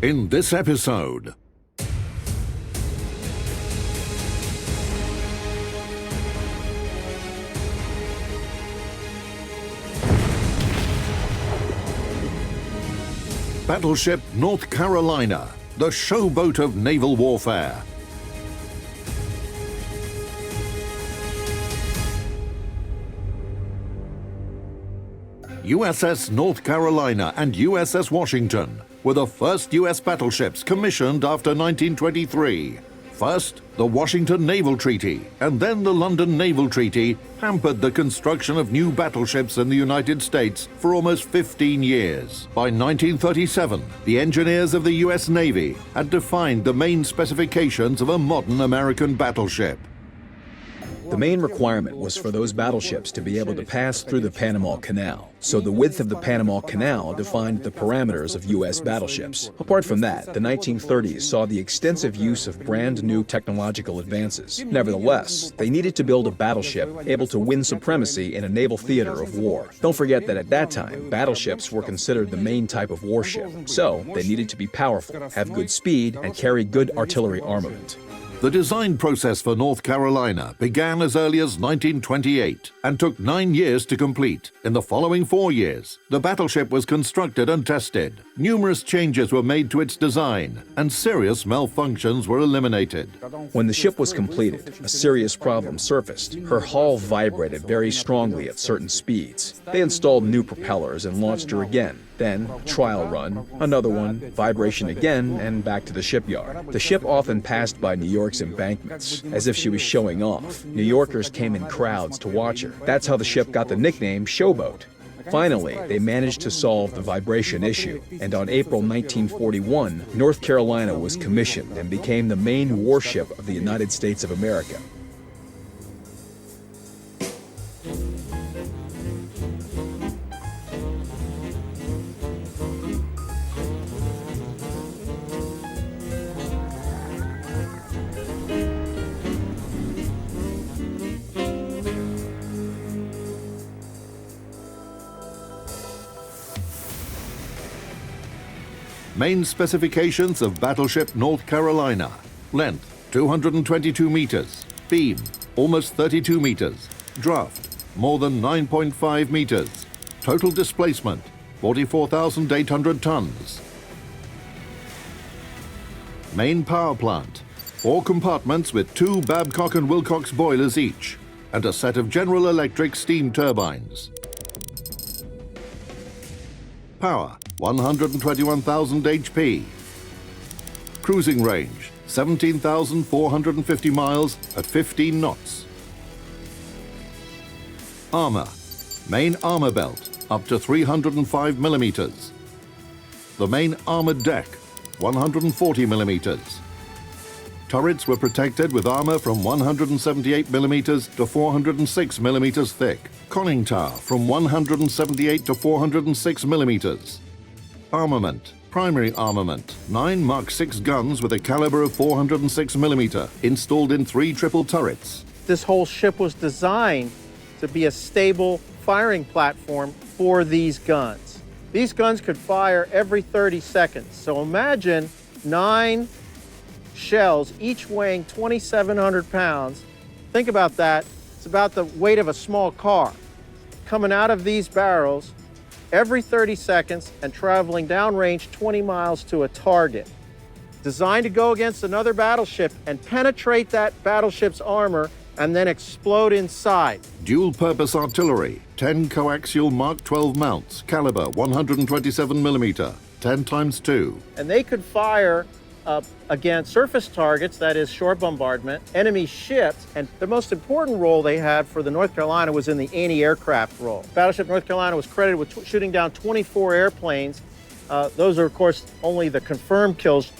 In this episode, Battleship North Carolina, the showboat of naval warfare. USS North Carolina and USS Washington were the first U.S. battleships commissioned after 1923. First, the Washington Naval Treaty and then the London Naval Treaty hampered the construction of new battleships in the United States for almost 15 years. By 1937, the engineers of the U.S. Navy had defined the main specifications of a modern American battleship. The main requirement was for those battleships to be able to pass through the Panama Canal. So the width of the Panama Canal defined the parameters of U.S. battleships. Apart from that, the 1930s saw the extensive use of brand new technological advances. Nevertheless, they needed to build a battleship able to win supremacy in a naval theater of war. Don't forget that at that time, battleships were considered the main type of warship. So they needed to be powerful, have good speed, and carry good artillery armament. The design process for North Carolina began as early as 1928 and took 9 years to complete. In the following 4 years, the battleship was constructed and tested. Numerous changes were made to its design, and serious malfunctions were eliminated. When the ship was completed, a serious problem surfaced. Her hull vibrated very strongly at certain speeds. They installed new propellers and launched her again. Then, trial run, another one, vibration again, and back to the shipyard. The ship often passed by New York's embankments, as if she was showing off. New Yorkers came in crowds to watch her. That's how the ship got the nickname Showboat. Finally, they managed to solve the vibration issue, and on April 1941, North Carolina was commissioned and became the main warship of the United States of America. Main specifications of Battleship North Carolina. Length, 222 meters. Beam, almost 32 meters. Draft, more than 9.5 meters. Total displacement, 44,800 tons. Main power plant, 4 compartments with 2 Babcock and Wilcox boilers each, and a set of General Electric steam turbines. Power, 121,000 HP. Cruising range, 17,450 miles at 15 knots. Armor, main armor belt, up to 305 millimeters. The main armored deck, 140 millimeters. Turrets were protected with armor from 178 millimeters to 406 millimeters thick. Conning tower from 178 to 406 millimeters. Armament, primary armament, 9 Mark 6 guns with a caliber of 406 millimeter, installed in 3 triple turrets. This whole ship was designed to be a stable firing platform for these guns. These guns could fire every 30 seconds. So imagine 9 shells, each weighing 2,700 pounds. Think about that. It's about the weight of a small car coming out of these barrels every 30 seconds and traveling downrange 20 miles to a target. Designed to go against another battleship and penetrate that battleship's armor and then explode inside. Dual-purpose artillery, 10 coaxial Mark 12 mounts, caliber 127 millimeter, 10 times 2. And they could fire against surface targets, that is shore bombardment, enemy ships, and the most important role they had for the North Carolina was in the anti-aircraft role. Battleship North Carolina was credited with shooting down 24 airplanes. Those are, of course, only the confirmed kills.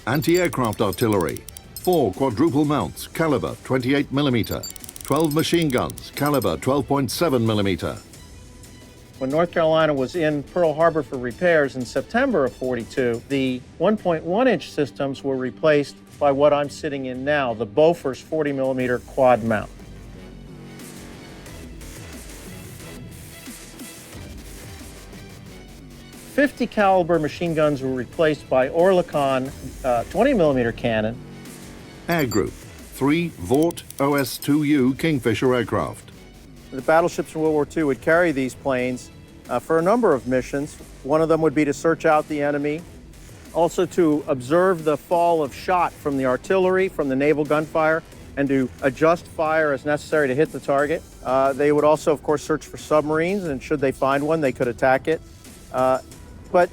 Anti-aircraft artillery, 4 quadruple mounts, caliber 28 millimeter, 12 machine guns, caliber 12.7 millimeter. When North Carolina was in Pearl Harbor for repairs in September of '42, the 1.1-inch systems were replaced by what I'm sitting in now, the Bofors 40-millimeter quad mount. .50 caliber machine guns were replaced by Oerlikon 20 millimeter cannon. Air Group, 3 Vought OS-2U Kingfisher aircraft. The battleships in World War II would carry these planes for a number of missions. One of them would be to search out the enemy, also to observe the fall of shot from the artillery, from the naval gunfire, and to adjust fire as necessary to hit the target. They would also, of course, search for submarines, and should they find one, they could attack it. But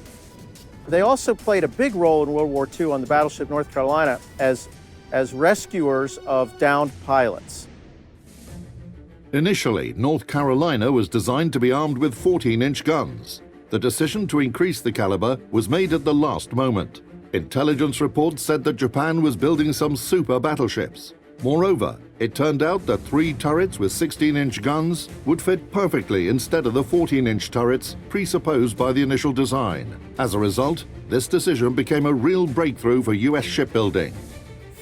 they also played a big role in World War II on the battleship North Carolina as rescuers of downed pilots. Initially, North Carolina was designed to be armed with 14-inch guns. The decision to increase the caliber was made at the last moment. Intelligence reports said that Japan was building some super battleships. Moreover, it turned out that 3 turrets with 16-inch guns would fit perfectly instead of the 14-inch turrets presupposed by the initial design. As a result, this decision became a real breakthrough for U.S. shipbuilding.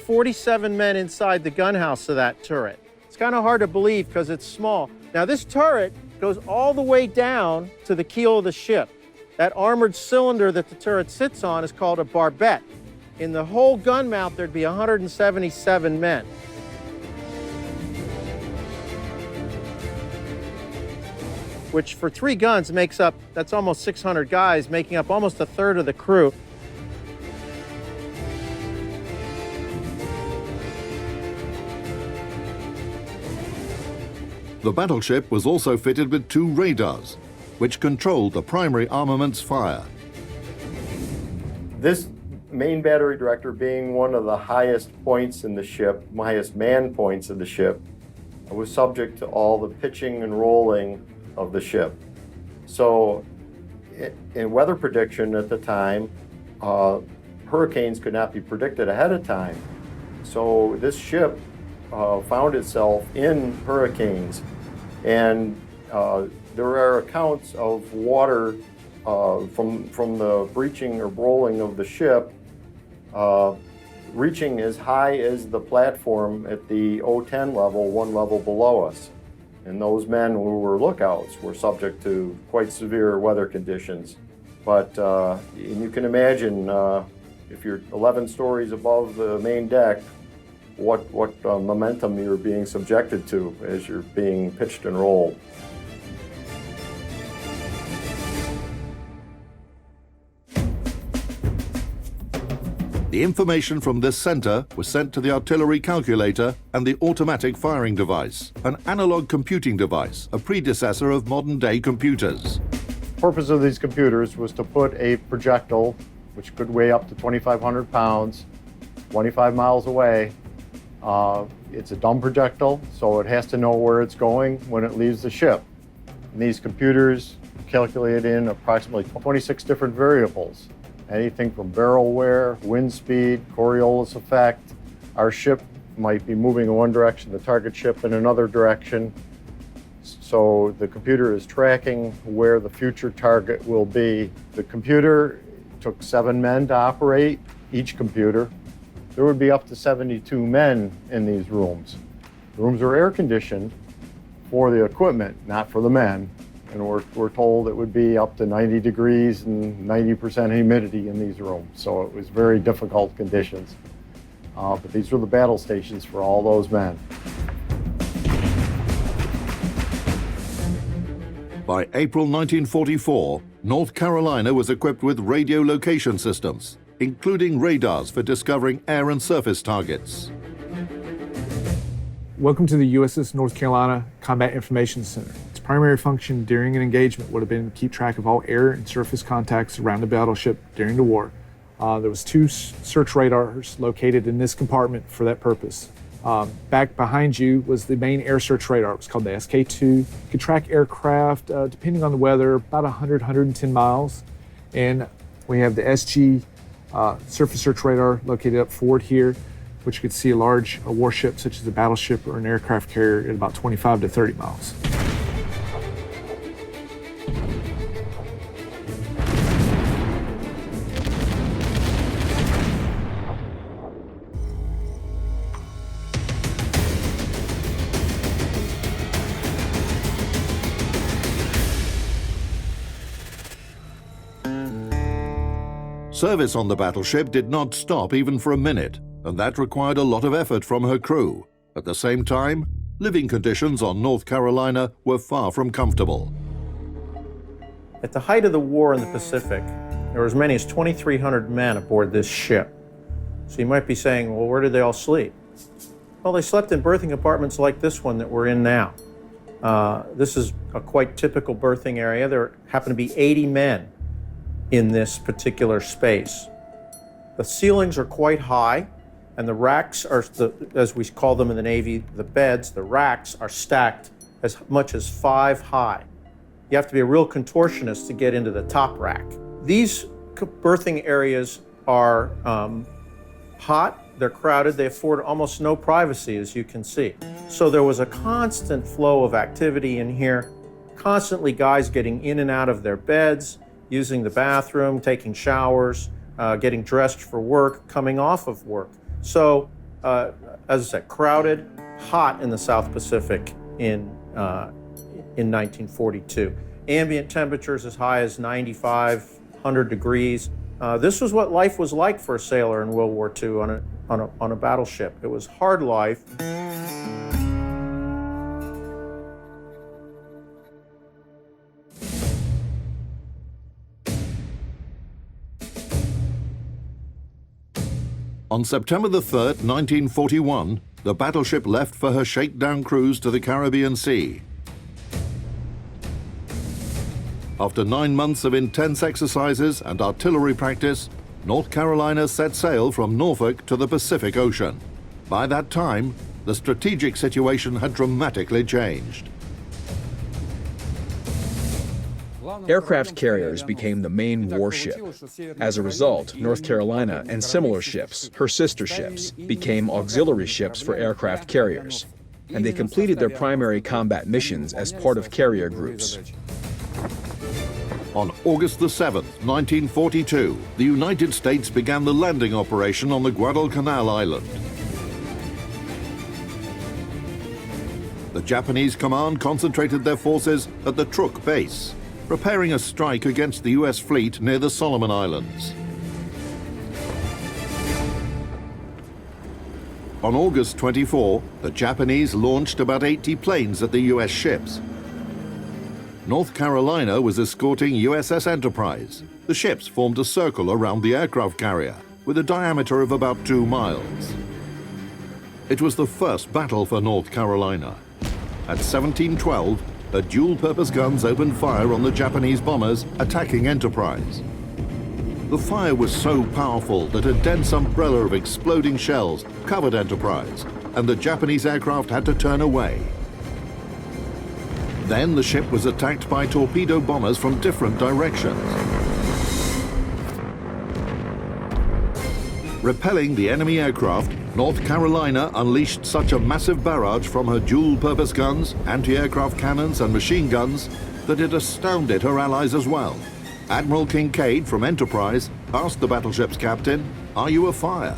47 men inside the gunhouse of that turret. It's kind of hard to believe because it's small. Now, this turret goes all the way down to the keel of the ship. That armored cylinder that the turret sits on is called a barbette. In the whole gun mount, there'd be 177 men. Which for 3 guns makes up, that's almost 600 guys, making up almost a third of the crew. The battleship was also fitted with 2 radars, which controlled the primary armament's fire. This main battery director, being one of the highest points in the ship, highest man points of the ship, was subject to all the pitching and rolling of the ship. So in weather prediction at the time, hurricanes could not be predicted ahead of time. So this ship found itself in hurricanes, and there are accounts of water from the breaching or rolling of the ship reaching as high as the platform at the O10 level, 1 level below us. And those men who were lookouts were subject to quite severe weather conditions. But and you can imagine if you're 11 stories above the main deck, what momentum you're being subjected to as you're being pitched and rolled. The information from this center was sent to the artillery calculator and the automatic firing device, an analog computing device, a predecessor of modern-day computers. The purpose of these computers was to put a projectile, which could weigh up to 2,500 pounds, 25 miles away. It's a dumb projectile, so it has to know where it's going when it leaves the ship. And these computers calculate in approximately 26 different variables. Anything from barrel wear, wind speed, Coriolis effect. Our ship might be moving in one direction, the target ship in another direction. So the computer is tracking where the future target will be. The computer took 7 men to operate each computer. There would be up to 72 men in these rooms. The rooms are air conditioned for the equipment, not for the men. And we're told it would be up to 90 degrees and 90% humidity in these rooms. So it was very difficult conditions. But these were the battle stations for all those men. By April 1944, North Carolina was equipped with radio location systems, including radars for discovering air and surface targets. Welcome to the USS North Carolina Combat Information Center. Its primary function during an engagement would have been to keep track of all air and surface contacts around the battleship during the war. There was 2 search radars located in this compartment for that purpose. Back behind you was the main air search radar. It was called the SK-2. It could track aircraft, depending on the weather, about 110 miles. And we have the SG surface search radar located up forward here, which could see a large warship such as a battleship or an aircraft carrier at about 25 to 30 miles. Service on the battleship did not stop even for a minute, and that required a lot of effort from her crew. At the same time, living conditions on North Carolina were far from comfortable. At the height of the war in the Pacific, there were as many as 2,300 men aboard this ship. So you might be saying, well, where did they all sleep? Well, they slept in berthing apartments like this one that we're in now. This is a quite typical berthing area. There happen to be 80 men in this particular space. The ceilings are quite high, and the racks are, as we call them in the Navy, the beds, the racks are stacked as much as 5 high. You have to be a real contortionist to get into the top rack. These berthing areas are hot, they're crowded, they afford almost no privacy, as you can see. So there was a constant flow of activity in here, constantly guys getting in and out of their beds, using the bathroom, taking showers, getting dressed for work, coming off of work. So, as I said, crowded, hot in the South Pacific in 1942. Ambient temperatures as high as 95, 100 degrees. This was what life was like for a sailor in World War II on a battleship. It was hard life. On September the 3rd, 1941, the battleship left for her shakedown cruise to the Caribbean Sea. After 9 months of intense exercises and artillery practice, North Carolina set sail from Norfolk to the Pacific Ocean. By that time, the strategic situation had dramatically changed. Aircraft carriers became the main warship. As a result, North Carolina and similar ships, her sister ships, became auxiliary ships for aircraft carriers, and they completed their primary combat missions as part of carrier groups. On August the 7th, 1942, the United States began the landing operation on the Guadalcanal Island. The Japanese command concentrated their forces at the Truk base, preparing a strike against the U.S. fleet near the Solomon Islands. On August 24, the Japanese launched about 80 planes at the U.S. ships. North Carolina was escorting USS Enterprise. The ships formed a circle around the aircraft carrier with a diameter of about 2 miles. It was the first battle for North Carolina. At 17:12, her dual-purpose guns opened fire on the Japanese bombers attacking Enterprise. The fire was so powerful that a dense umbrella of exploding shells covered Enterprise, and the Japanese aircraft had to turn away. Then the ship was attacked by torpedo bombers from different directions. Repelling the enemy aircraft, North Carolina unleashed such a massive barrage from her dual-purpose guns, anti-aircraft cannons and machine guns that it astounded her allies as well. Admiral Kincaid from Enterprise asked the battleship's captain, "Are you afire?"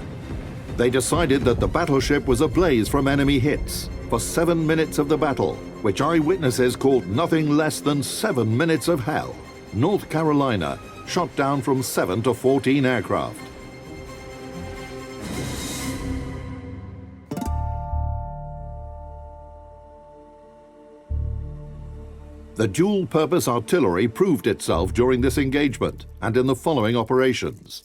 They decided that the battleship was ablaze from enemy hits for 7 minutes of the battle, which eyewitnesses called nothing less than 7 minutes of hell. North Carolina shot down from 7 to 14 aircraft. The dual-purpose artillery proved itself during this engagement and in the following operations.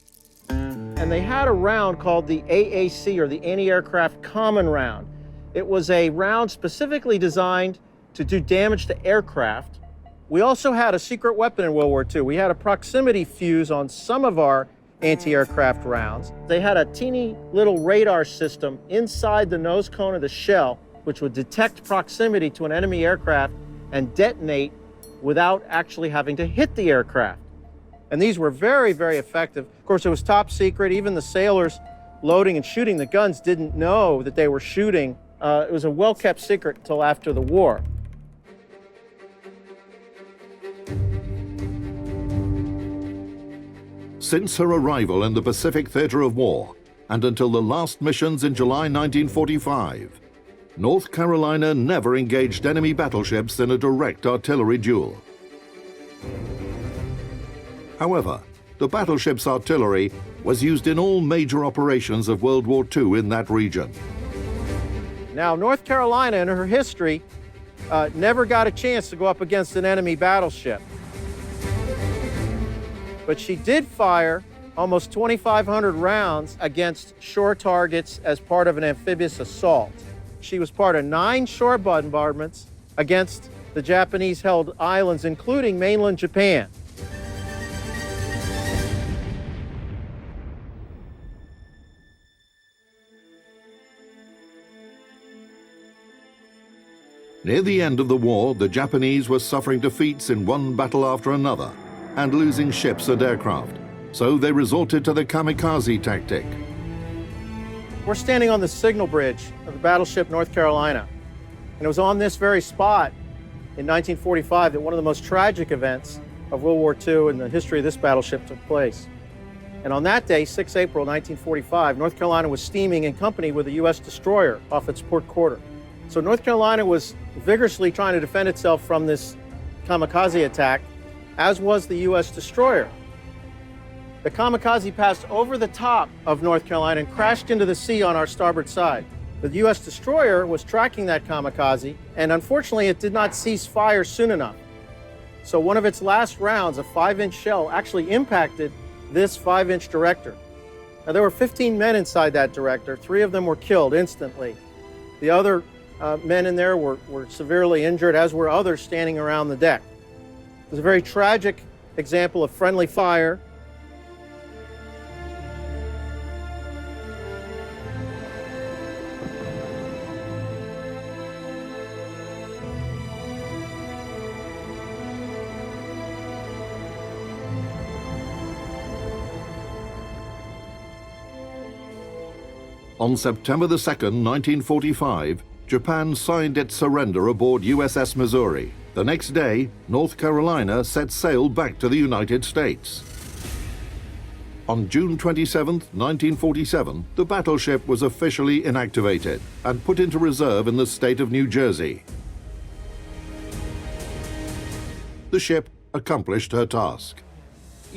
And they had a round called the AAC, or the Anti-Aircraft Common Round. It was a round specifically designed to do damage to aircraft. We also had a secret weapon in World War II. We had a proximity fuse on some of our anti-aircraft rounds. They had a teeny little radar system inside the nose cone of the shell, which would detect proximity to an enemy aircraft and detonate without actually having to hit the aircraft. And these were very, very effective. Of course, it was top secret. Even the sailors loading and shooting the guns didn't know that they were shooting. It was a well-kept secret until after the war. Since her arrival in the Pacific Theater of War, and until the last missions in July 1945, North Carolina never engaged enemy battleships in a direct artillery duel. However, the battleship's artillery was used in all major operations of World War II in that region. Now, North Carolina in her history never got a chance to go up against an enemy battleship. But she did fire almost 2,500 rounds against shore targets as part of an amphibious assault. She was part of 9 shore bombardments against the Japanese-held islands, including mainland Japan. Near the end of the war, the Japanese were suffering defeats in one battle after another and losing ships and aircraft, so they resorted to the kamikaze tactic. We're standing on the signal bridge of the battleship North Carolina, and it was on this very spot in 1945 that one of the most tragic events of World War II in the history of this battleship took place. And on that day, 6 April 1945, North Carolina was steaming in company with a U.S. destroyer off its port quarter. So North Carolina was vigorously trying to defend itself from this kamikaze attack, as was the U.S. destroyer. The kamikaze passed over the top of North Carolina and crashed into the sea on our starboard side. The U.S. destroyer was tracking that kamikaze, and unfortunately it did not cease fire soon enough. So one of its last rounds, a 5-inch shell, actually impacted this 5-inch director. Now there were 15 men inside that director. 3 of them were killed instantly. The other men in there were severely injured, as were others standing around the deck. It was a very tragic example of friendly fire. On September the 2nd, 1945, Japan signed its surrender aboard USS Missouri. The next day, North Carolina set sail back to the United States. On June 27, 1947, the battleship was officially inactivated and put into reserve in the state of New Jersey. The ship accomplished her task.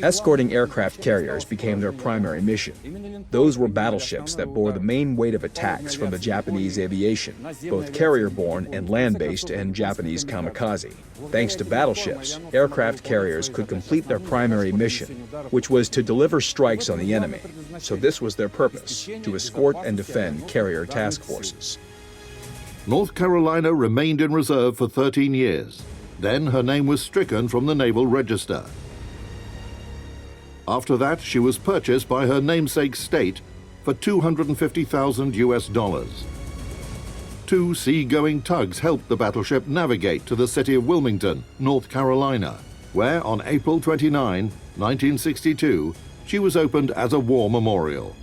Escorting aircraft carriers became their primary mission. Those were battleships that bore the main weight of attacks from the Japanese aviation, both carrier-borne and land-based and Japanese kamikaze. Thanks to battleships, aircraft carriers could complete their primary mission, which was to deliver strikes on the enemy. So this was their purpose, to escort and defend carrier task forces. North Carolina remained in reserve for 13 years. Then her name was stricken from the Naval Register. After that, she was purchased by her namesake state for $250,000 US. 2 seagoing tugs helped the battleship navigate to the city of Wilmington, North Carolina, where on April 29, 1962, she was opened as a war memorial.